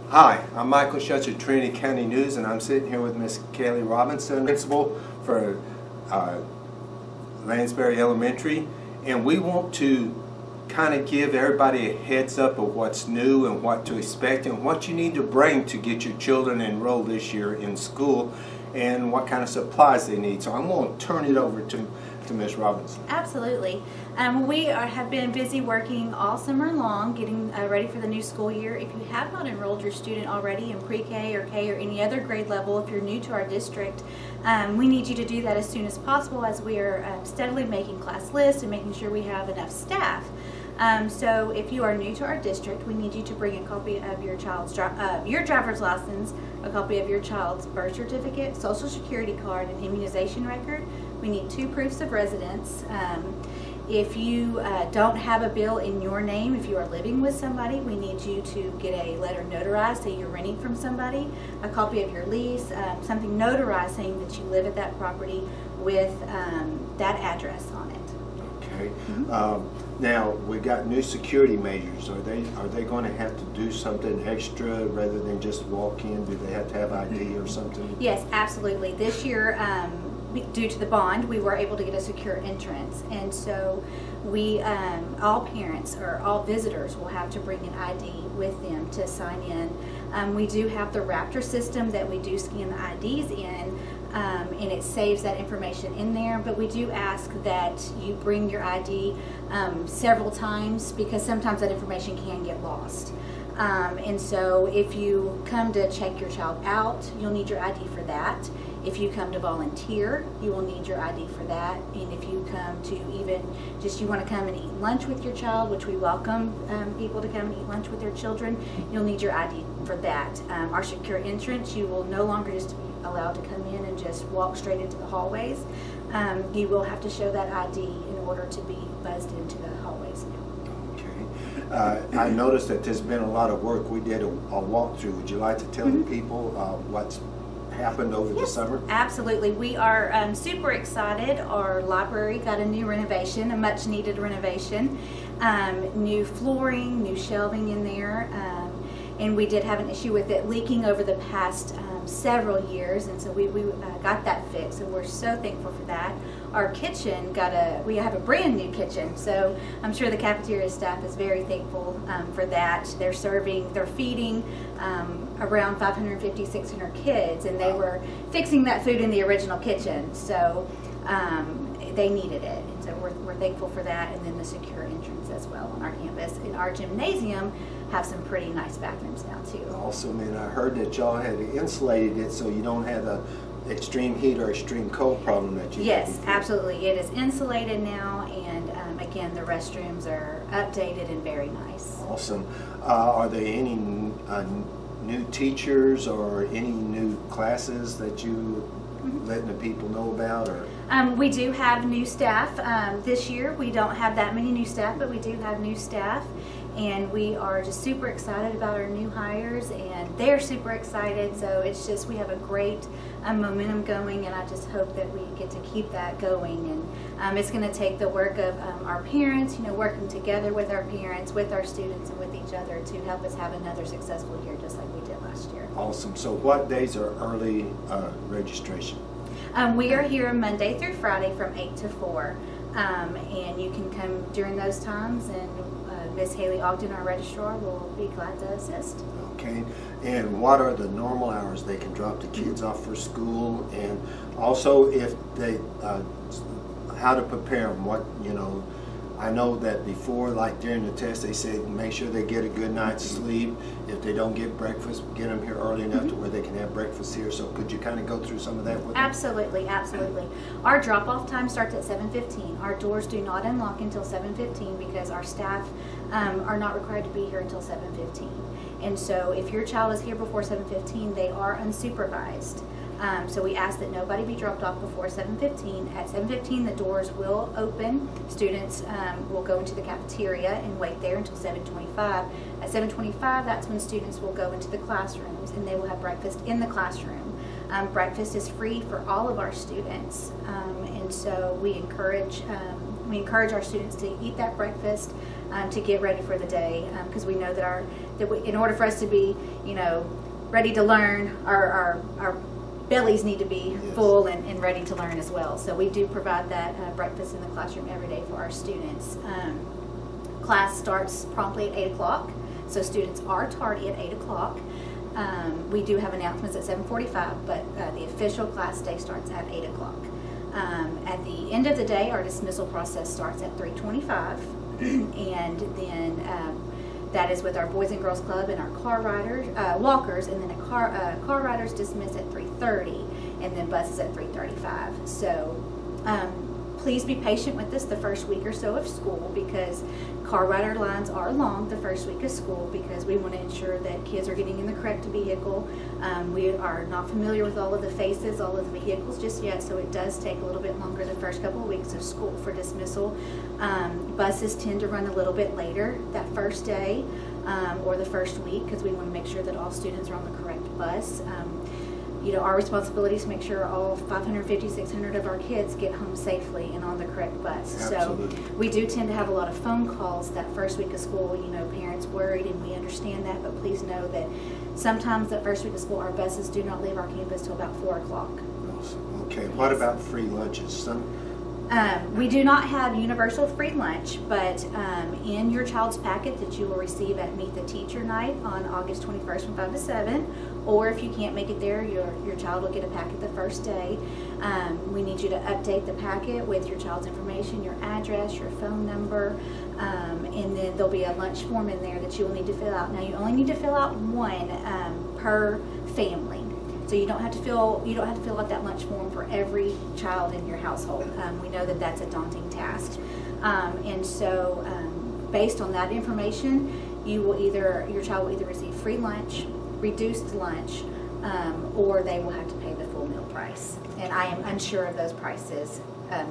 Hi, I'm Michael Schutz at Trinity County News, and I'm sitting here with Miss Kelli Robinson, principal for Lansberry Elementary, and we want to kind of give everybody a heads up of what's new and what to expect and what you need to bring to get your children enrolled this year in school and what kind of supplies they need. So I'm going to turn it over to Ms. Robinson. Absolutely. We have been busy working all summer long getting ready for the new school year. If you have not enrolled your student already in pre-K or K or any other grade level, if you're new to our district, we need you to do that as soon as possible, as we are steadily making class lists and making sure we have enough staff. So if you are new to our district, we need you to bring a copy of your child's your driver's license, a copy of your child's birth certificate, social security card, and immunization record. We need 2 proofs of residence. If you don't have a bill in your name, if you are living with somebody, we need you to get a letter notarized saying you're renting from somebody, a copy of your lease, something notarized saying that you live at that property with that address on it. Okay. Now we've got new security measures. Are they going to have to do something extra rather than just walk in? Do they have to have ID or something? Yes, absolutely. This year, due to the bond, we were able to get a secure entrance, and so we all parents or all visitors will have to bring an ID with them to sign in. We do have the Raptor system that we do scan the IDs in, and it saves that information in there, but we do ask that you bring your ID several times because sometimes that information can get lost. And so if you come to check your child out, you'll need your ID for that. If you come to volunteer, you will need your ID for that. And if you come to even just you want to come and eat lunch with your child, which we welcome people to come and eat lunch with their children, you'll need your ID for that. Our secure entrance, you will no longer just be allowed to come in and just walk straight into the hallways. You will have to show that ID in order to be buzzed into the hallways now. Okay. I noticed that there's been a lot of work. We did a walkthrough. Would you like to tell the people what's happened over the summer? Absolutely. We are super excited. Our library got a new renovation, a much needed renovation. New flooring, new shelving in there, and we did have an issue with it leaking over the past several years, and so we got that fixed, and we're so thankful for that. Our kitchen we have a brand new kitchen, so I'm sure the cafeteria staff is very thankful for that. They're feeding around 550, 600 kids, and they were fixing that food in the original kitchen, so they needed it, and so we're thankful for that. And then the secure entrance as well on our campus. In our gymnasium have some pretty nice bathrooms now too. Awesome, and I heard that y'all had insulated it so you don't have the extreme heat or extreme cold problem that you had before. Absolutely. It is insulated now, and again, the restrooms are updated and very nice. Awesome. Are there any new teachers or any new classes that you letting the people know about? Or we do have new staff this year. We don't have that many new staff, but we do have new staff, and we are just super excited about our new hires, and they're super excited. So it's just, we have a great momentum going, and I just hope that we get to keep that going. And it's going to take the work of our parents, working together with our parents, with our students, and with each other to help us have another successful year just like we did last year. Awesome. So what days are early registration? We are here Monday through Friday from 8 to 4, and you can come during those times, and Miss Haley Ogden, our registrar, will be glad to assist. Okay, and what are the normal hours they can drop the kids off for school, and also if they, how to prepare them, I know that before, like during the test, they said make sure they get a good night's sleep. If they don't get breakfast, get them here early enough to where they can have breakfast here. So could you kind of go through some of that with them? Absolutely, absolutely. Our drop-off time starts at 7:15. Our doors do not unlock until 7:15 because our staff are not required to be here until 7:15. And so if your child is here before 7:15, they are unsupervised. So we ask that nobody be dropped off before 7:15. At 7:15, the doors will open. Students will go into the cafeteria and wait there until 7:25. At 7:25, that's when students will go into the classrooms, and they will have breakfast in the classroom. Breakfast is free for all of our students, and so we encourage our students to eat that breakfast to get ready for the day, because we know that our that in order for us to be, ready to learn, our bellies need to be full and ready to learn as well. So we do provide that breakfast in the classroom every day for our students. Class starts promptly at 8 o'clock, so students are tardy at 8 o'clock. We do have announcements at 7:45, but the official class day starts at 8 o'clock. At the end of the day, our dismissal process starts at 3:25, and then that is with our Boys and Girls Club and our car riders, walkers, and then car riders dismiss at 3:30, and then buses at 3:35. So please be patient with us the first week or so of school, because car rider lines are long the first week of school, because we want to ensure that kids are getting in the correct vehicle. We are not familiar with all of the faces, all of the vehicles just yet, so it does take a little bit longer the first couple of weeks of school for dismissal. Buses tend to run a little bit later that first day or the first week, because we want to make sure that all students are on the correct bus. Our responsibility is to make sure all 550, 600 of our kids get home safely and on the correct bus. Absolutely. So we do tend to have a lot of phone calls that first week of school, parents worried, and we understand that, but please know that sometimes that first week of school, our buses do not leave our campus till about 4 o'clock. Okay, what about free lunches? We do not have universal free lunch, but in your child's packet that you will receive at Meet the Teacher Night on August 21st from 5 to 7, or if you can't make it there, your child will get a packet the first day. We need you to update the packet with your child's information, your address, your phone number, and then there'll be a lunch form in there that you will need to fill out. Now, you only need to fill out one per family. So you don't have to fill out that lunch form for every child in your household. We know that that's a daunting task, and so based on that information, your child will either receive free lunch, reduced lunch, or they will have to pay the full meal price. And I am unsure of those prices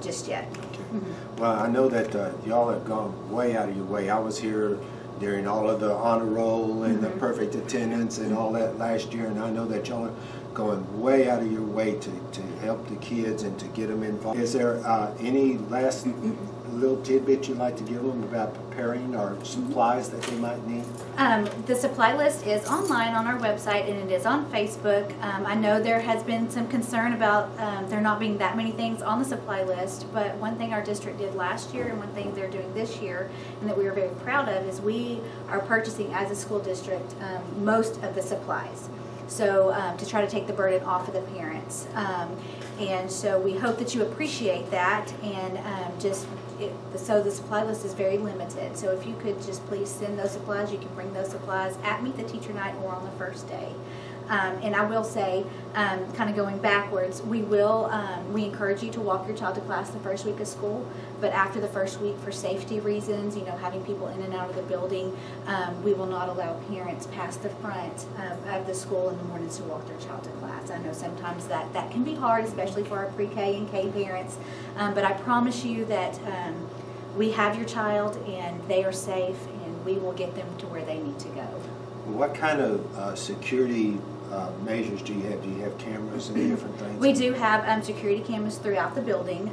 just yet. Okay. Well, I know that y'all have gone way out of your way. I was here during all of the honor roll and the perfect attendance and all that last year, and I know that y'all are going way out of your way to help the kids and to get them involved. Is there any last little tidbit you'd like to give them about preparing or supplies that they might need? The supply list is online on our website, and it is on Facebook. I know there has been some concern about there not being that many things on the supply list, but one thing our district did last year and one thing they're doing this year and that we are very proud of is we are purchasing as a school district most of the supplies. So to try to take the burden off of the parents. And so we hope that you appreciate that, and so the supply list is very limited. So if you could just please send those supplies, you can bring those supplies at Meet the Teacher Night or on the first day. And I will say, kind of going backwards, we encourage you to walk your child to class the first week of school, but after the first week, for safety reasons, having people in and out of the building, we will not allow parents past the front of the school in the mornings to walk their child to class. I know sometimes that can be hard, especially for our pre-K and K parents, but I promise you that we have your child and they are safe, and we will get them to where they need to go. What kind of security measures do you have? Do you have cameras and different things? We do have security cameras throughout the building,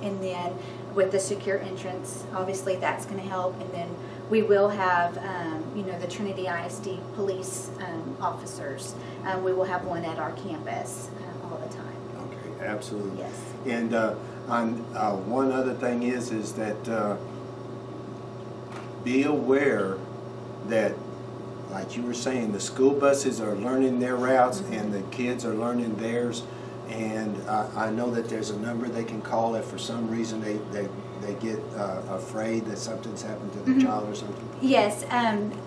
and then with the secure entrance, obviously that's going to help. And then we will have, the Trinity ISD police officers. We will have one at our campus all the time. Okay, absolutely. Yes. And one other thing is that be aware that, like you were saying, the school buses are learning their routes and the kids are learning theirs. And I know that there's a number they can call if for some reason they get afraid that something's happened to the child or something. Yes,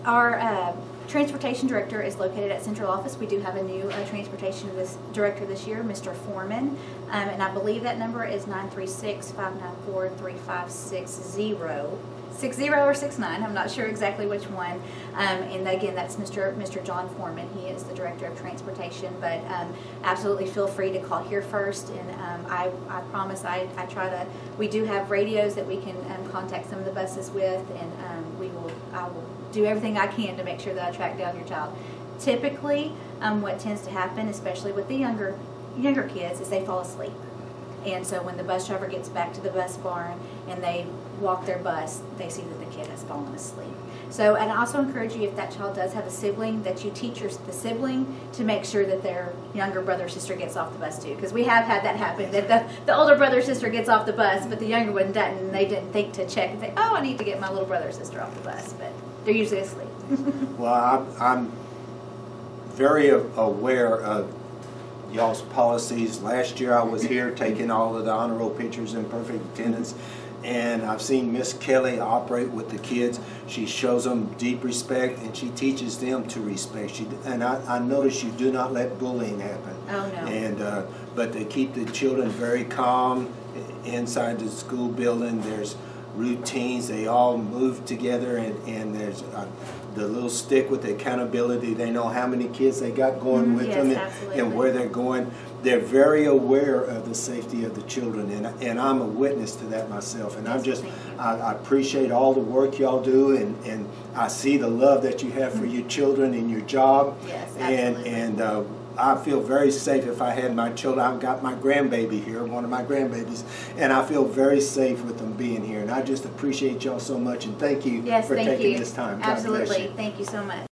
our transportation director is located at central office. We do have a new transportation director this year, Mr. Foreman, and I believe that number is 936-594-3560. 60 or 69, I'm not sure exactly which one. And again, that's Mr. John Foreman. He is the Director of Transportation, but absolutely feel free to call here first. And I promise I try to, we do have radios that we can contact some of the buses with, and I will do everything I can to make sure that I track down your child. Typically, what tends to happen, especially with the younger kids, is they fall asleep. And so when the bus driver gets back to the bus barn and they walk their bus, they see that the kid has fallen asleep. So, and I also encourage you, if that child does have a sibling, that you teach the sibling to make sure that their younger brother or sister gets off the bus too. Because we have had that happen, that the older brother or sister gets off the bus, but the younger one doesn't, and they didn't think to check and say, oh, I need to get my little brother or sister off the bus, but they're usually asleep. Well, I'm very aware of y'all's policies. Last year I was here taking all of the honor roll pictures in perfect attendance, and I've seen Miss Kelli operate with the kids. She shows them deep respect, and she teaches them to respect. And I notice you do not let bullying happen. Oh, no. And but they keep the children very calm inside the school building. There's routines. They all move together, and there's the little stick with the accountability. They know how many kids they got going with them and where they're going. They're very aware of the safety of the children, and I'm a witness to that myself. And I appreciate all the work y'all do, and I see the love that you have for your children and your job. Yes, absolutely. And I feel very safe if I had my children. I've got my grandbaby here, one of my grandbabies, and I feel very safe with them being here. And I just appreciate y'all so much, and thank you for taking this time. God Absolutely. bless you. Thank you so much.